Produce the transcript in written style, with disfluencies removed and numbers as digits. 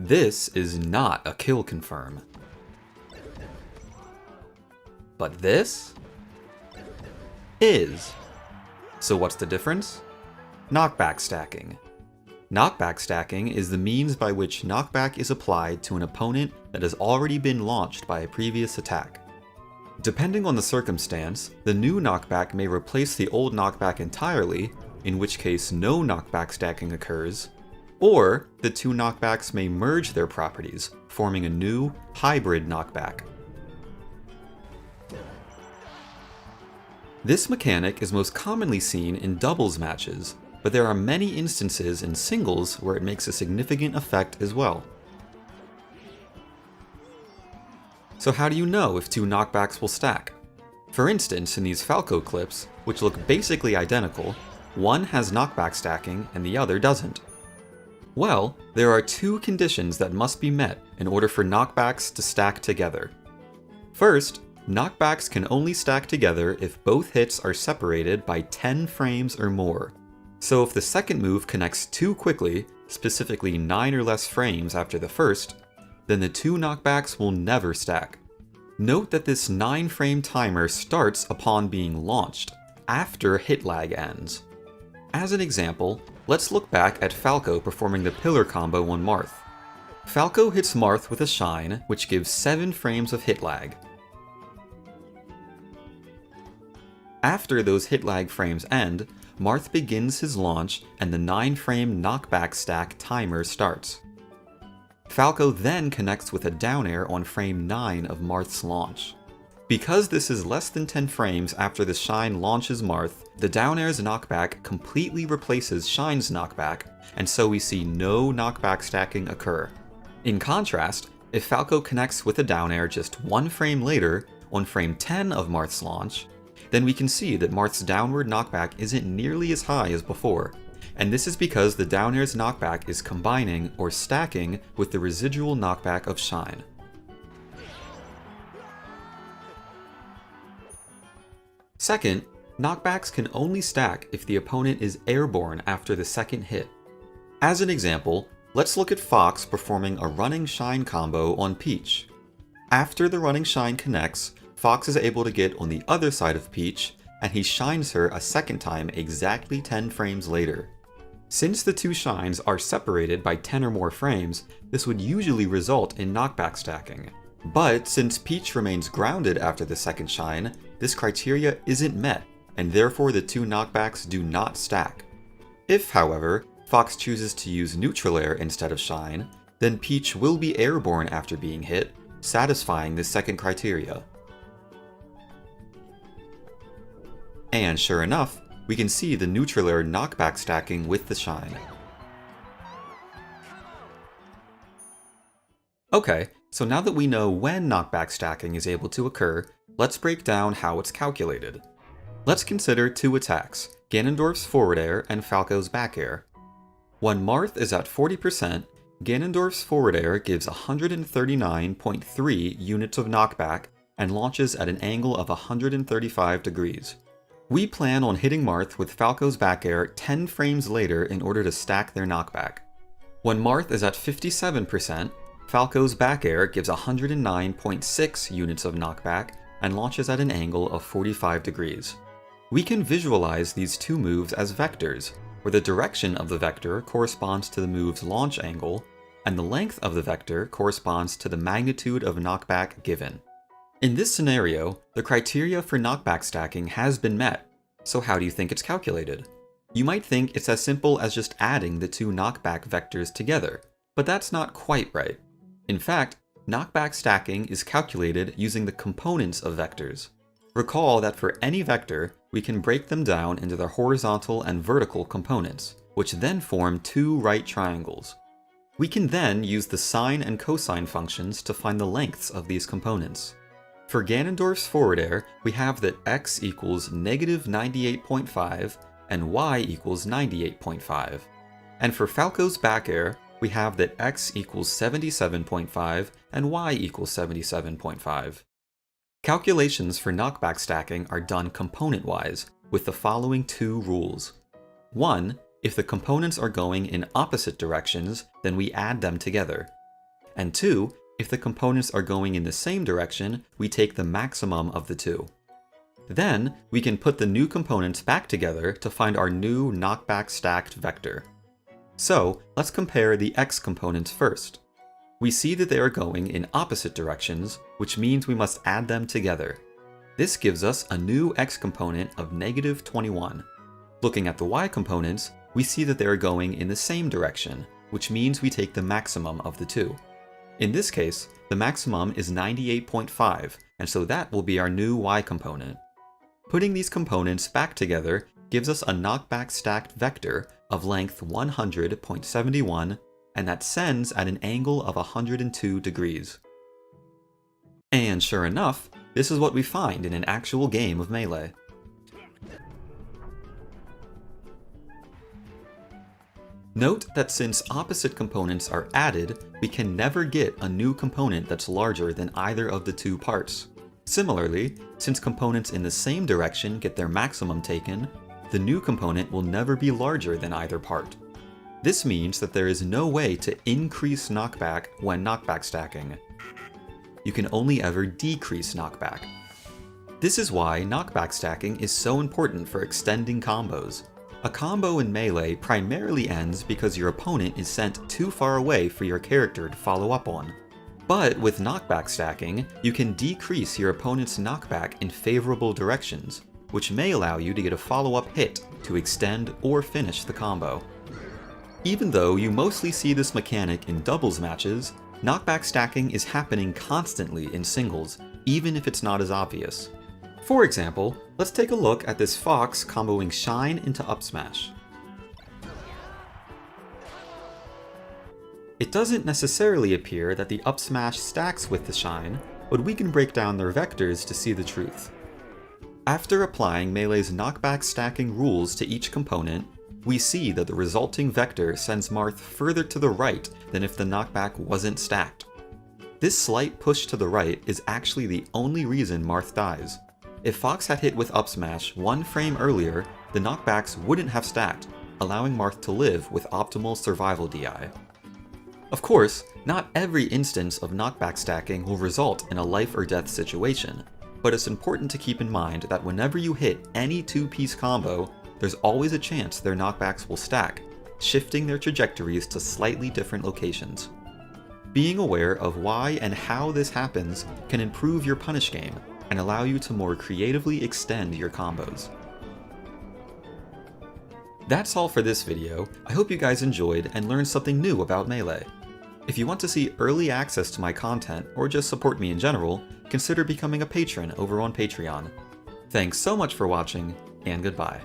This is not a kill confirm. But this is. So what's the difference? Knockback stacking. Knockback stacking is the means by which knockback is applied to an opponent that has already been launched by a previous attack. Depending on the circumstance, the new knockback may replace the old knockback entirely, in which case no knockback stacking occurs, or the two knockbacks may merge their properties, forming a new, hybrid knockback. This mechanic is most commonly seen in doubles matches, but there are many instances in singles where it makes a significant effect as well. So how do you know if two knockbacks will stack? For instance, in these Falco clips, which look basically identical, one has knockback stacking and the other doesn't. Well, there are two conditions that must be met in order for knockbacks to stack together. First, knockbacks can only stack together if both hits are separated by 10 frames or more. So if the second move connects too quickly, specifically 9 or less frames after the first, then the two knockbacks will never stack. Note that this 9-frame timer starts upon being launched, after hit lag ends. As an example, let's look back at Falco performing the pillar combo on Marth. Falco hits Marth with a shine, which gives 7 frames of hit lag. After those hit lag frames end, Marth begins his launch and the 9-frame knockback stack timer starts. Falco then connects with a down air on frame 9 of Marth's launch. Because this is less than 10 frames after the Shine launches Marth, the down air's knockback completely replaces Shine's knockback, and so we see no knockback stacking occur. In contrast, if Falco connects with a down air just 1 frame later, on frame 10 of Marth's launch, then we can see that Marth's downward knockback isn't nearly as high as before. And this is because the down air's knockback is combining or stacking with the residual knockback of Shine. Second, knockbacks can only stack if the opponent is airborne after the second hit. As an example, let's look at Fox performing a running Shine combo on Peach. After the running Shine connects, Fox is able to get on the other side of Peach, and he shines her a second time exactly 10 frames later. Since the two shines are separated by 10 or more frames, this would usually result in knockback stacking. But since Peach remains grounded after the second shine, this criteria isn't met, and therefore the two knockbacks do not stack. If, however, Fox chooses to use neutral air instead of shine, then Peach will be airborne after being hit, satisfying this second criteria. And sure enough, we can see the neutral air knockback stacking with the shine. Okay, so now that we know when knockback stacking is able to occur, let's break down how it's calculated. Let's consider two attacks, Ganondorf's forward air and Falco's back air. When Marth is at 40%, Ganondorf's forward air gives 139.3 units of knockback and launches at an angle of 135 degrees. We plan on hitting Marth with Falco's back air 10 frames later in order to stack their knockback. When Marth is at 57%, Falco's back air gives 109.6 units of knockback and launches at an angle of 45 degrees. We can visualize these two moves as vectors, where the direction of the vector corresponds to the move's launch angle, and the length of the vector corresponds to the magnitude of knockback given. In this scenario, the criteria for knockback stacking has been met, so how do you think it's calculated? You might think it's as simple as just adding the two knockback vectors together, but that's not quite right. In fact, knockback stacking is calculated using the components of vectors. Recall that for any vector, we can break them down into their horizontal and vertical components, which then form two right triangles. We can then use the sine and cosine functions to find the lengths of these components. For Ganondorf's forward air, we have that x equals negative 98.5 and y equals 98.5. And for Falco's back air, we have that x equals 77.5 and y equals 77.5. Calculations for knockback stacking are done component-wise, with the following two rules. 1. If the components are going in opposite directions, then we add them together. and 2, if the components are going in the same direction, we take the maximum of the two. Then, we can put the new components back together to find our new knockback stacked vector. So, let's compare the x components first. We see that they are going in opposite directions, which means we must add them together. This gives us a new x component of -21. Looking at the y components, we see that they are going in the same direction, which means we take the maximum of the two. In this case, the maximum is 98.5, and so that will be our new y component. Putting these components back together gives us a knockback stacked vector of length 100.71, and that sends at an angle of 102 degrees. And sure enough, this is what we find in an actual game of Melee. Note that since opposite components are added, we can never get a new component that's larger than either of the two parts. Similarly, since components in the same direction get their maximum taken, the new component will never be larger than either part. This means that there is no way to increase knockback when knockback stacking. You can only ever decrease knockback. This is why knockback stacking is so important for extending combos. A combo in Melee primarily ends because your opponent is sent too far away for your character to follow up on. But with knockback stacking, you can decrease your opponent's knockback in favorable directions, which may allow you to get a follow-up hit to extend or finish the combo. Even though you mostly see this mechanic in doubles matches, knockback stacking is happening constantly in singles, even if it's not as obvious. For example, let's take a look at this Fox comboing Shine into up smash. It doesn't necessarily appear that the up smash stacks with the Shine, but we can break down their vectors to see the truth. After applying Melee's knockback stacking rules to each component, we see that the resulting vector sends Marth further to the right than if the knockback wasn't stacked. This slight push to the right is actually the only reason Marth dies. If Fox had hit with up smash one frame earlier, the knockbacks wouldn't have stacked, allowing Marth to live with optimal survival DI. Of course, not every instance of knockback stacking will result in a life or death situation, but it's important to keep in mind that whenever you hit any two-piece combo, there's always a chance their knockbacks will stack, shifting their trajectories to slightly different locations. Being aware of why and how this happens can improve your punish game and allow you to more creatively extend your combos. That's all for this video. I hope you guys enjoyed and learned something new about Melee. If you want to see early access to my content or just support me in general, consider becoming a patron over on Patreon. Thanks so much for watching, and goodbye.